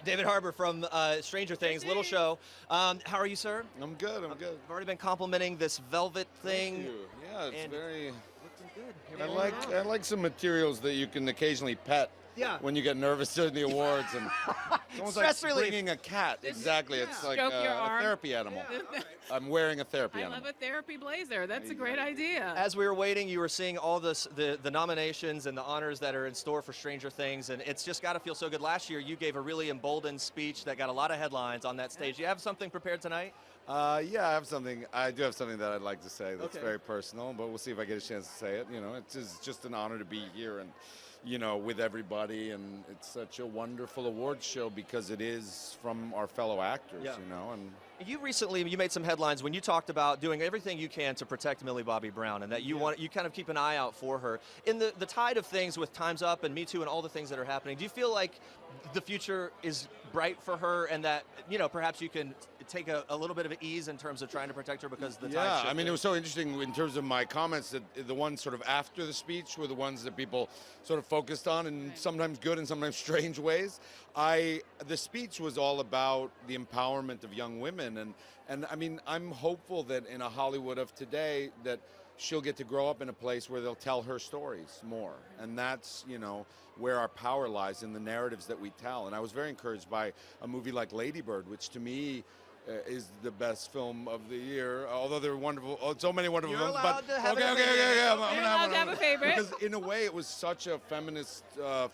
David Harbour from Stranger Things, little show. How are you, sir? I'm good. Good. I've already been complimenting this velvet thing. Thank you. Yeah, it's very. Looking good. I like some materials that you can occasionally pet. Yeah. When you get nervous during the awards, and it's almost Stress like relief. bringing a cat. Exactly. It's like Stroke your a arm. therapy animal. Yeah. I'm wearing a therapy I animal. love a therapy blazer. That's a great idea. As we were waiting, you were seeing all the nominations and the honors that are in store for Stranger Things, and it's just got to feel so good. Last year, you gave a really emboldened speech that got a lot of headlines on that stage. Do you have something prepared tonight? Yeah, I have something. I do have something that I'd like to say that's Okay. very personal, but we'll see if I get a chance to say it. You know, it's just an honor to be here and, you know, with everybody, and it's such a wonderful awards show because it is from our fellow actors, Yeah. you know, and You made some headlines when you talked about doing everything you can to protect Millie Bobby Brown, and that you kind of keep an eye out for her. In the tide of things with Time's Up and Me Too and all the things that are happening, do you feel like the future is bright for her, and that, you know, perhaps you can take a little bit of ease in terms of trying to protect her because the yeah, time I mean, it was so interesting in terms of my comments that the ones sort of after the speech were the ones that people sort of focused on in sometimes good and sometimes strange ways. The speech was all about the empowerment of young women, and I mean, I'm hopeful that in a Hollywood of today that she'll get to grow up in a place where they'll tell her stories more, and that's, you know, where our power lies in the narratives that we tell. And I was very encouraged by a movie like Lady Bird, which to me is the best film of the year, although there are wonderful, so many wonderful You're films. allowed But to have okay, a okay, favorite. okay, You're allowed to have a favorite. Because in a way, it was such a feminist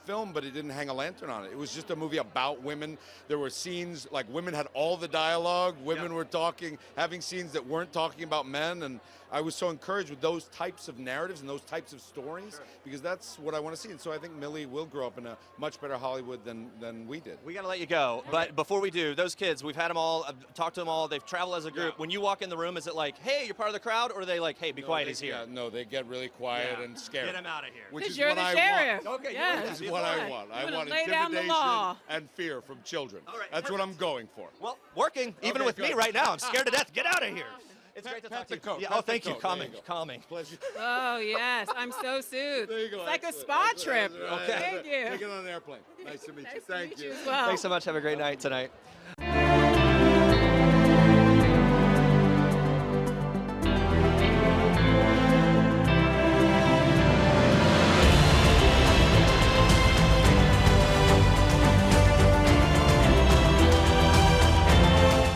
film, but it didn't hang a lantern on it. It was just a movie about women. There were scenes like women had all the dialogue. Women were talking, having scenes that weren't talking about men, and I was so encouraged with those types of narratives and those types of stories because that's what I want to see. And so I think Millie will grow up in a much better Hollywood than we did. We got to let you go, but before we do, those kids, we've had them all, I've talked to them all, they've traveled as a group. Yeah. When you walk in the room, is it like, hey, you're part of the crowd, or are they like, hey, be quiet, he's here? Yeah, no, they get really quiet and scared. Get him out of here. Which Because is you're what the I sheriff. want. Okay, Yes. This is what I want. I wanna want lay down the intimidation law. and fear from children. All right, That's what I'm going for. Well, working, even Okay, with me good. right now. I'm scared to death. Get out of here. It's Pat- great to pat talk to the you. coat, Yeah, pat oh, the thank you. coat. There Calming, you go. calming. Pleasure. Oh, yes. I'm so soothed. There you go. It's like a Excellent. spa That's trip. right. Okay. Thank you. Take it on an airplane. Nice to meet you. Nice to Thank meet you. you as well. Thanks so much. Have a great night tonight.